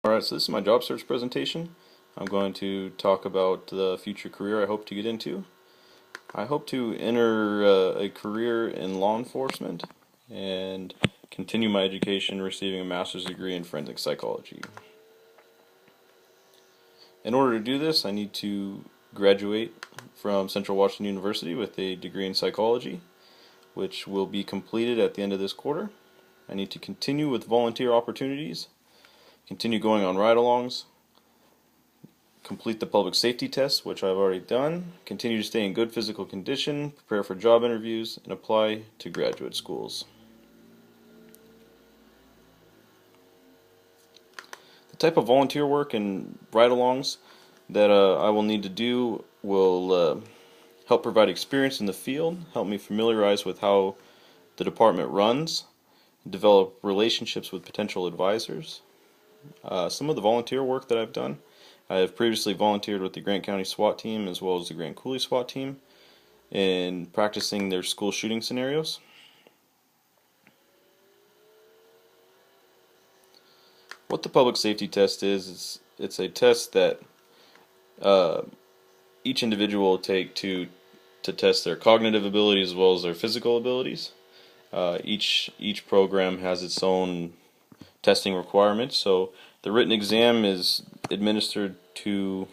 Alright, so this is my job search presentation. I'm going to talk about the future career I hope to get into. I hope to enter a career in law enforcement and continue my education receiving a master's degree in forensic psychology. In order to do this, I need to graduate from Central Washington University with a degree in psychology, which will be completed at the end of this quarter. I need to continue with volunteer opportunities, continue going on ride-alongs, complete the public safety test, which I've already done, continue to stay in good physical condition, prepare for job interviews, and apply to graduate schools. The type of volunteer work and ride-alongs that I will need to do will help provide experience in the field, help me familiarize with how the department runs, develop relationships with potential advisors. Some of the volunteer work that I've done: I have previously volunteered with the Grant County SWAT team as well as the Grant Coulee SWAT team in practicing their school shooting scenarios. What the public safety test is it's a test that each individual will take to test their cognitive abilities as well as their physical abilities. Each program has its own testing requirements. So the written exam is administered to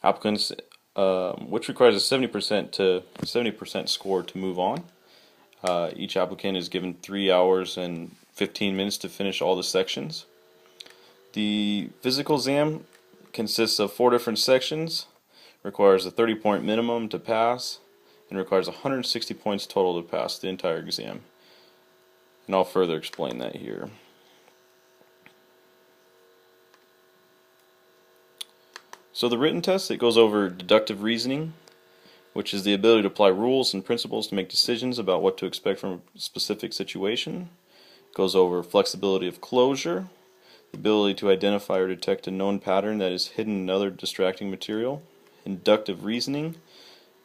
applicants, which requires a 70% score to move on. Each applicant is given 3 hours and 15 minutes to finish all the sections. The physical exam consists of 4 different sections, requires a 30-point minimum to pass, and requires 160 points total to pass the entire exam. And I'll further explain that here. So the written test, it goes over deductive reasoning, which is the ability to apply rules and principles to make decisions about what to expect from a specific situation. It goes over flexibility of closure, the ability to identify or detect a known pattern that is hidden in other distracting material. Inductive reasoning,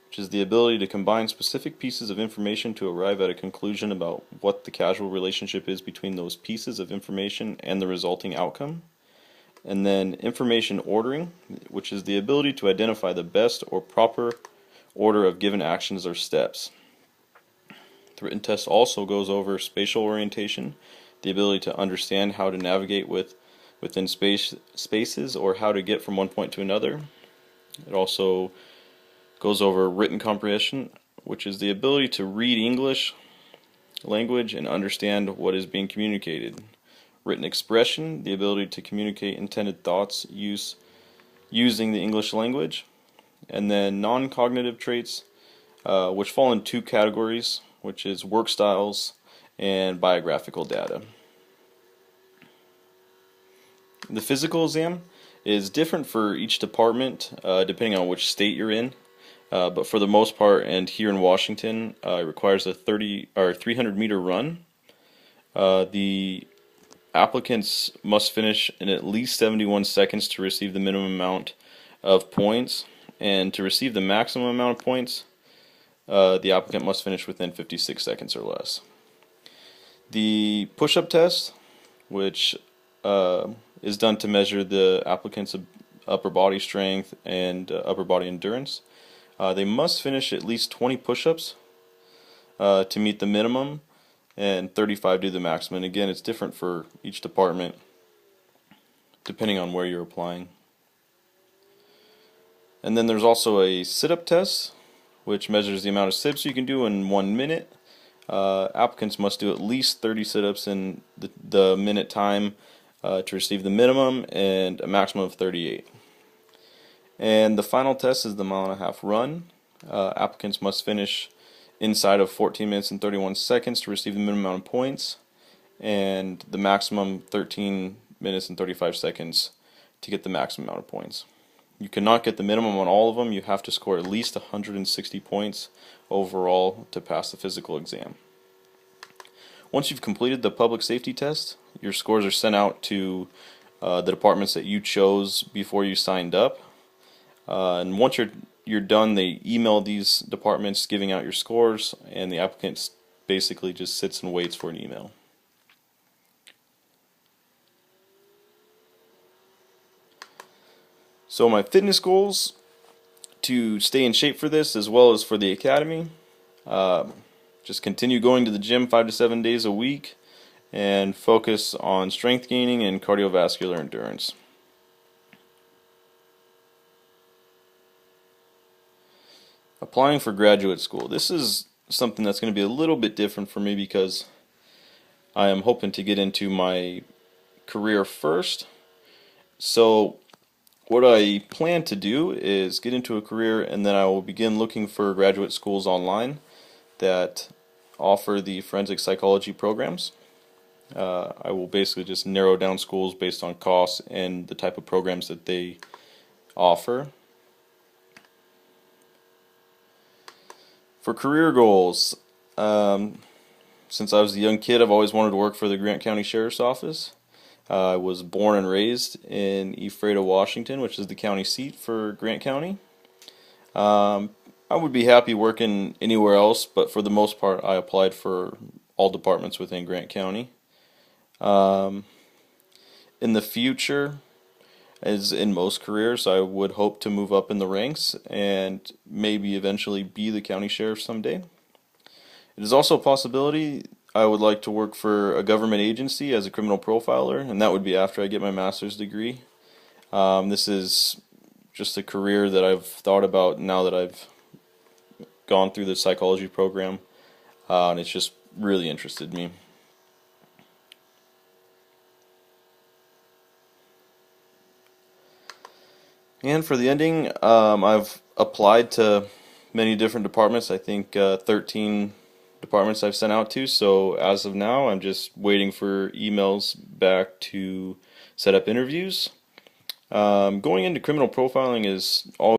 which is the ability to combine specific pieces of information to arrive at a conclusion about what the causal relationship is between those pieces of information and the resulting outcome. And then information ordering, which is the ability to identify the best or proper order of given actions or steps. The written test also goes over spatial orientation, the ability to understand how to navigate within spaces or how to get from one point to another. It also goes over written comprehension, which is the ability to read English language and understand what is being communicated. Written expression, the ability to communicate intended thoughts using the English language. And then non-cognitive traits, which fall in 2 categories, which is work styles and biographical data. The physical exam is different for each department depending on which state you're in, but for the most part, and here in Washington, it requires a 300-meter run. The applicants must finish in at least 71 seconds to receive the minimum amount of points, and to receive the maximum amount of points, the applicant must finish within 56 seconds or less. The push-up test, which is done to measure the applicant's upper body strength and upper body endurance. They must finish at least 20 push-ups to meet the minimum, and 35 do the maximum. And again, it's different for each department depending on where you're applying. And then there's also a sit-up test, which measures the amount of sit-ups you can do in 1 minute. Applicants must do at least 30 sit-ups in the minute time to receive the minimum, and a maximum of 38. And the final test is the 1.5 mile run. Applicants must finish inside of 14 minutes and 31 seconds to receive the minimum amount of points, and the maximum 13 minutes and 35 seconds to get the maximum amount of points. You cannot get the minimum on all of them. You have to score at least 160 points overall to pass the physical exam. Once you've completed the public safety test, your scores are sent out to the departments that you chose before you signed up. And once you're done, they email these departments giving out your scores, and the applicant basically just sits and waits for an email. So my fitness goals to stay in shape for this as well as for the academy. Just continue going to the gym 5 to 7 days a week and focus on strength gaining and cardiovascular endurance. Applying for graduate school. This is something that's going to be a little bit different for me because I am hoping to get into my career first. So what I plan to do is get into a career, and then I will begin looking for graduate schools online that offer the forensic psychology programs. I will basically just narrow down schools based on costs and the type of programs that they offer. For career goals, since I was a young kid, I've always wanted to work for the Grant County Sheriff's Office. I was born and raised in Ephrata, Washington, which is the county seat for Grant County. I would be happy working anywhere else, but for the most part, I applied for all departments within Grant County. In the future, as in most careers, I would hope to move up in the ranks and maybe eventually be the county sheriff someday. It is also a possibility I would like to work for a government agency as a criminal profiler, and that would be after I get my master's degree. This is just a career that I've thought about now that I've gone through the psychology program, and it's just really interested me. And for the ending, I've applied to many different departments. I think 13 departments I've sent out to. So as of now, I'm just waiting for emails back to set up interviews. Going into criminal profiling is all